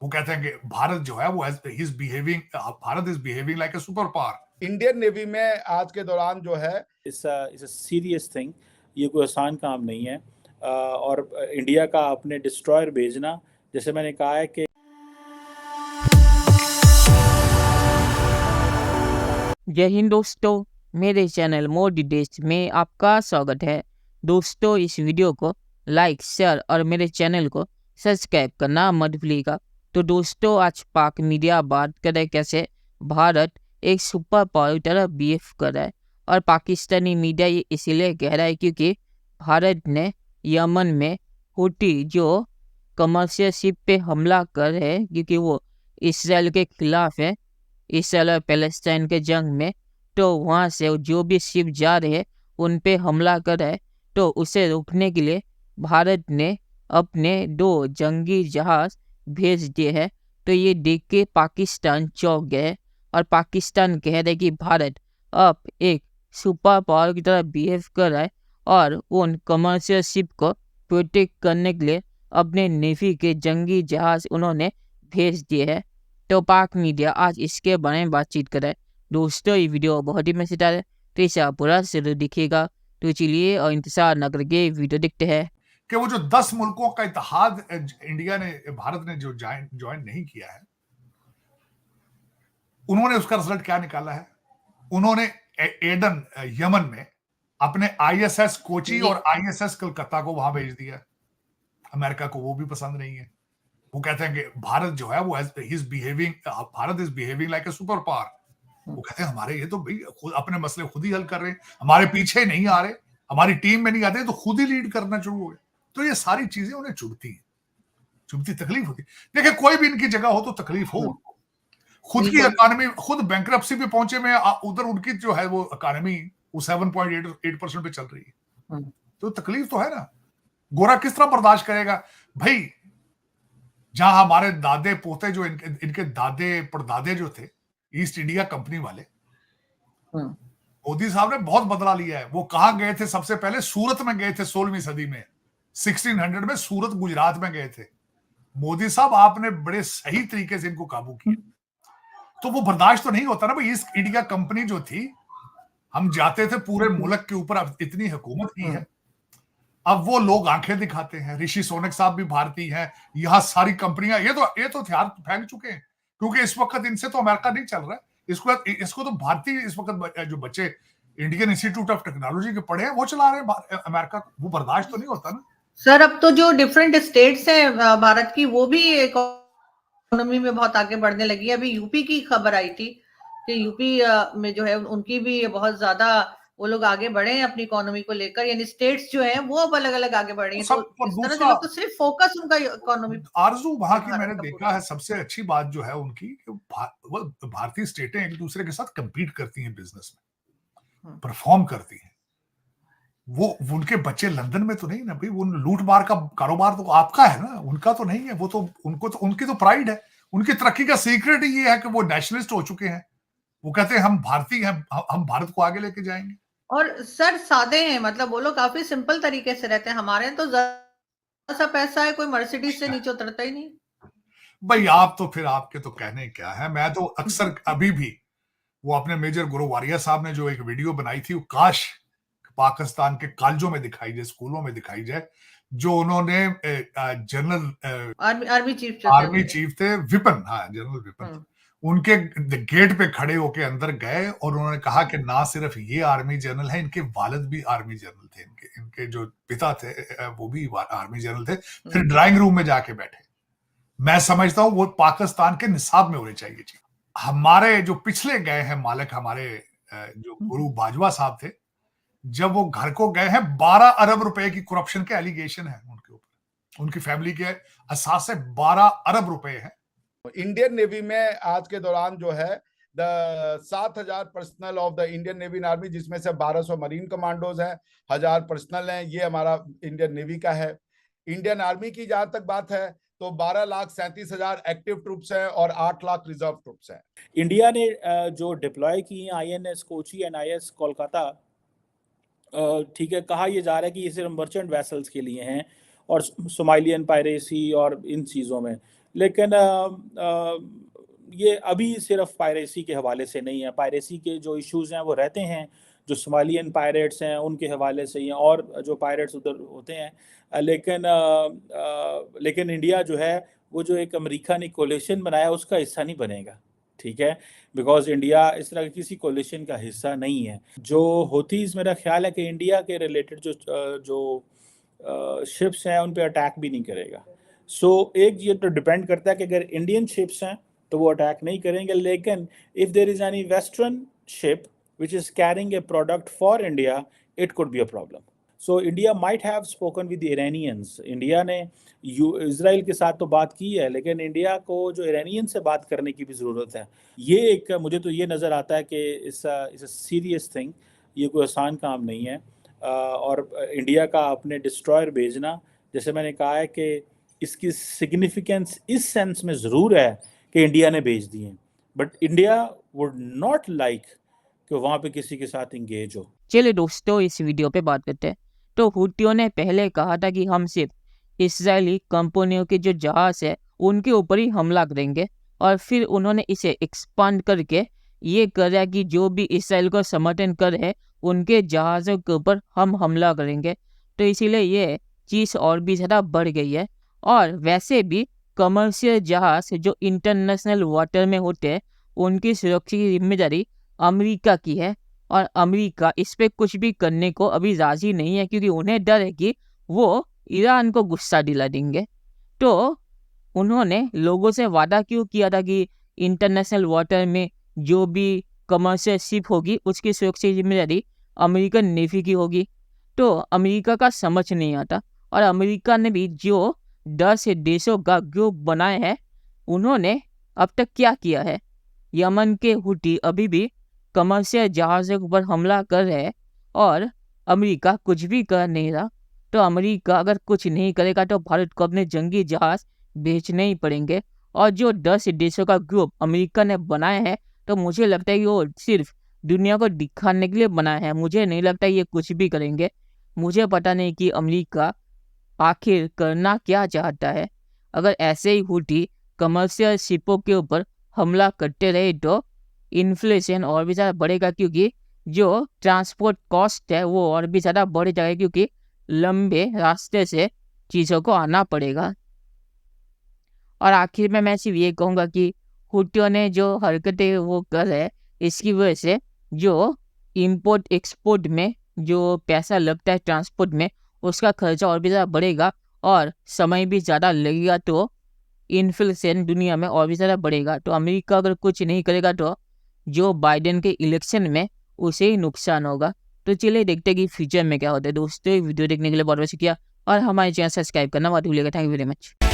वो कहते हैं कि भारत जो है वो Bharat is behaving like a super power. Indian navy में आज के दौरान जो है इट्स अ सीरियस थिंग, ये कोई आसान काम नहीं है। और इंडिया का अपने डिस्ट्रॉयर भेजना, जैसे मैंने कहा है कि जय हिंद दोस्तों, मेरे चैनल मोदी देश में आपका स्वागत है। दोस्तों, इस वीडियो को लाइक, शेयर और मेरे चैनल को सब्सक्राइब करना मत भूलिएगा। तो दोस्तों, आज पाक मीडिया बात करे कैसे भारत एक सुपर पावर की तरह बिहेव कर रहा है, और पाकिस्तानी मीडिया ये इसीलिए कह रहा है क्योंकि भारत ने यमन में हुटी जो कमर्शियल शिप पे हमला कर रहे हैं, क्योंकि वो इसराइल के खिलाफ है, इसराइल और पैलेस्टाइन के जंग में, तो वहाँ से जो भी शिप जा रहे हैं उन पे हमला कर रहा है। तो उसे रोकने के लिए भारत ने अपने 2 जंगी जहाज भेज दिए हैं। तो ये देख के पाकिस्तान चौंक गए, और पाकिस्तान कह रहे कि भारत अब एक सुपर पावर की तरह बिहेव कर रहा है, और उन कमर्शियल शिप को प्रोटेक्ट करने के लिए अपने नेवी के जंगी जहाज उन्होंने भेज दिए हैं। तो पाक मीडिया आज इसके बारे में बातचीत कर रहा है। दोस्तों, ये वीडियो बहुत ही मजेदार है, तो इसे आप पूरा जरूर दिखिएगा। तो चलिए और इंतजार न करके वीडियो देखते हैं कि वो जो 10 मुल्कों का इत्तेहाद भारत ने जो ज्वाइन नहीं किया है, उन्होंने उसका रिजल्ट क्या निकाला है। उन्होंने एडन यमन में अपने ISS कोची और ISS कलकत्ता को वहां भेज दिया। अमेरिका को वो भी पसंद नहीं है। वो कहते हैं कि भारत जो है वो Bharat is behaving like a super power. वो कहते हैं हमारे ये तो भाई खुद अपने मसले खुद ही हल कर रहे हैं, हमारे पीछे नहीं आ रहे, हमारी टीम में नहीं आते, तो खुद ही लीड करना शुरू हो गए। तो ये सारी चीजें उन्हें चुभती तकलीफ होती। देखिए, कोई भी इनकी जगह हो तो तकलीफ हो उनको। खुद की इकोनॉमी खुद बैंकरप्सी पे पहुंचे में, उधर उनकी जो है वो इकोनॉमी वो 7.8% पे चल रही है, तो तकलीफ तो है ना। गोरा किस तरह बर्दाश्त करेगा भाई। जहां हमारे दादे पोते जो इनके दादे परदादे जो थे ईस्ट इंडिया कंपनी वाले, मोदी साहब ने बहुत बदला लिया है। वो कहां गए थे सबसे पहले? सूरत में गए थे 16वीं सदी में, 1600 में सूरत गुजरात में गए थे। मोदी साहब, आपने बड़े सही तरीके से इनको काबू किया। तो वो बर्दाश्त तो नहीं होता ना भाई। ईस्ट इंडिया कंपनी जो थी, हम जाते थे पूरे मुल्क के ऊपर, अब इतनी हुकूमत की है, अब वो लोग आंखें दिखाते हैं। ऋषि सोनक साहब भी भारतीय हैं, यहाँ सारी कंपनियां ये तो हथियार फेंक चुके हैं, क्योंकि इस वक्त इनसे तो अमेरिका नहीं चल रहा है। इसको तो भारतीय इस वक्त जो बच्चे इंडियन इंस्टीट्यूट ऑफ टेक्नोलॉजी के पढ़े हैं वो चला रहे हैं अमेरिका को। वो बर्दाश्त तो नहीं होता ना सर। अब तो जो डिफरेंट स्टेट्स हैं भारत की, वो भी इकोनॉमी में बहुत आगे बढ़ने लगी है। अभी यूपी की खबर आई थी कि यूपी में जो है उनकी भी बहुत ज्यादा वो लोग आगे बढ़े हैं अपनी इकोनॉमी को लेकर, यानी स्टेट्स जो हैं वो अब अलग अलग आगे बढ़ रही हैं। तो इस तरह से तो सिर्फ फोकस उनका इकोनॉमी आरजू वहां की मैंने देखा है। सबसे अच्छी बात जो है उनकी, भारतीय स्टेटें एक दूसरे के साथ कंपीट करती हैं, बिजनेस में परफॉर्म करती हैं। वो उनके बच्चे लंदन में तो नहीं ना भाई। वो लूट मार का कारोबार तो आपका है ना, उनका तो नहीं है। वो तो उनकी तो प्राइड है। उनकी तरक्की का सीक्रेट ही ये है कि वो नेशनलिस्ट हो चुके हैं। वो कहते हैं हम भारतीय हैं, हम भारत को आगे लेके जाएंगे। और सर सादे हैं, मतलब वो लोग काफी सिंपल तरीके से रहते हैं। हमारे तो ज्यादा सा पैसा है, कोई मर्सिडीज से नीचे उतरता ही नहीं भाई। आप तो फिर आपके तो कहने क्या है। मैं तो अक्सर अभी भी वो अपने मेजर गुरु वारिया साहब ने जो एक वीडियो बनाई थी, वो काश पाकिस्तान के कॉलेजों में दिखाई जाए, स्कूलों में दिखाई जाए। जो उन्होंने जनरल आर्मी चीफ थे विपिन, हाँ जनरल विपिन, उनके गेट पे खड़े होके अंदर गए और उन्होंने कहा कि ना सिर्फ ये आर्मी जनरल है, इनके वालिद भी आर्मी जनरल थे, इनके जो पिता थे वो भी आर्मी जनरल थे। फिर ड्राइंग रूम में जाके बैठे। मैं समझता हूँ वो पाकिस्तान के निसाब में होने चाहिए जी। हमारे जो पिछले गए हैं मालिक, हमारे जो गुरु बाजवा साहब थे, जब वो घर को गए हैं, 12 अरब रुपए की करप्शन के एलिगेशन है उनके ऊपर। उनकी फैमिली के असास से 12 अरब रुपए हैं। इंडियन नेवी में आज के दौरान जो है 7,000 personal of the Indian navy army, जिसमें से 1200 मरीन कमांडोज हैं, 1000 पर्सनल हैं। ये हमारा इंडियन नेवी का है। इंडियन आर्मी की जहां तक बात है तो 12,37,000 एक्टिव ट्रूप्स हैं और 8 लाख रिजर्व ट्रूप्स हैं। इंडिया ने जो डिप्लॉय की INS Kochi and IS Kolkata, ठीक है, कहा यह जा रहा है कि ये सिर्फ मर्चेंट वेसल्स के लिए हैं और सोमालियन पायरेसी और इन चीज़ों में, लेकिन ये अभी सिर्फ पायरेसी के हवाले से नहीं है। पायरेसी के जो इश्यूज हैं वो रहते हैं, जो सोमालियन पायरेट्स हैं उनके हवाले से ही हैं, और जो पायरेट्स उधर होते हैं। लेकिन इंडिया जो है वो जो एक अमेरिका ने कोलिशन बनाया उसका हिस्सा नहीं बनेगा, ठीक है, बिकॉज इंडिया इस तरह किसी कोलिशन का हिस्सा नहीं है। जो होतीज, मेरा ख्याल है कि इंडिया के रिलेटेड जो शिप्स हैं उन पे अटैक भी नहीं करेगा। सो एक ये तो डिपेंड करता है कि अगर इंडियन शिप्स हैं तो वो अटैक नहीं करेंगे, लेकिन if there is any western ship which is carrying a product for India, it could be a problem. So India might have spoken with the Iranians. India ने इजराइल के साथ तो बात की है, लेकिन इंडिया को जो इरानियन से बात करने की भी ज़रूरत है। ये एक मुझे तो ये नज़र आता है कि इस सीरियस थिंग, ये कोई आसान काम नहीं है। और इंडिया का अपने डिस्ट्रॉयर भेजना, जैसे मैंने कहा है कि इसकी सिग्निफिकेंस इस सेंस में ज़रूर है कि इंडिया ने भेज दिए, but India would not like कि वहाँ पे किसी के साथ इंगेज हो। चलिए दोस्तों, इस वीडियो पे बात करते हैं। तो हुतियों ने पहले कहा था कि हम सिर्फ इजरायली कंपनियों के जो जहाज है उनके ऊपर ही हमला करेंगे, और फिर उन्होंने इसे एक्सपांड करके ये करा कि जो भी इसराइल को समर्थन कर है उनके जहाज़ों के ऊपर हम हमला करेंगे। तो इसीलिए ये चीज़ और भी ज़्यादा बढ़ गई है। और वैसे भी कमर्शियल जहाज जो इंटरनेशनल वाटर में होते हैं उनकी सुरक्षा की जिम्मेदारी अमेरिका की है, और अमेरिका इस पे कुछ भी करने को अभी राजी नहीं है, क्योंकि उन्हें डर है कि वो ईरान को गुस्सा दिला देंगे। तो उन्होंने लोगों से वादा क्यों किया था कि इंटरनेशनल वाटर में जो भी कमर्शियल शिप होगी उसकी सुरक्षा की जिम्मेदारी अमेरिकन नेवी की होगी। तो अमेरिका का समझ नहीं आता, और अमेरिका ने भी जो 10 देशों का ग्रुप बनाए हैं उन्होंने अब तक क्या किया है। यमन के हुती अभी भी कमर्शियल जहाज़ों के ऊपर हमला कर रहे हैं और अमेरिका कुछ भी कर नहीं रहा। तो अमेरिका अगर कुछ नहीं करेगा तो भारत को अपने जंगी जहाज़ बेचने ही पड़ेंगे। और जो 10 देशों का ग्रुप अमेरिका ने बनाया है, तो मुझे लगता है कि वो सिर्फ दुनिया को दिखाने के लिए बनाया है। मुझे नहीं लगता ये कुछ भी करेंगे। मुझे पता नहीं कि अमेरिका आखिर करना क्या चाहता है। अगर ऐसे ही हुती कमर्शियल शिपों के ऊपर हमला करते रहे तो इन्फ्लेशन और भी ज़्यादा बढ़ेगा, क्योंकि जो ट्रांसपोर्ट कॉस्ट है वो और भी ज़्यादा बढ़ जाएगा, क्योंकि लंबे रास्ते से चीज़ों को आना पड़ेगा। और आखिर में मैं सिर्फ ये कहूँगा कि हुतियों ने जो हरकतें वो कर रहे हैं इसकी वजह से जो इंपोर्ट एक्सपोर्ट में जो पैसा लगता है ट्रांसपोर्ट में उसका खर्चा और भी ज़्यादा बढ़ेगा, और समय भी ज़्यादा लगेगा, तो इन्फ्लेशन दुनिया में और भी ज़्यादा बढ़ेगा। तो अमेरिका अगर कुछ नहीं करेगा तो जो बाइडेन के इलेक्शन में उसे ही नुकसान होगा। तो चलिए देखते हैं कि फ्यूचर में क्या होता है। दोस्तों वीडियो देखने के लिए बहुत बहुत शुक्रिया, और हमारे चैनल सब्सक्राइब करना मत भूलिएगा। Thank you very much.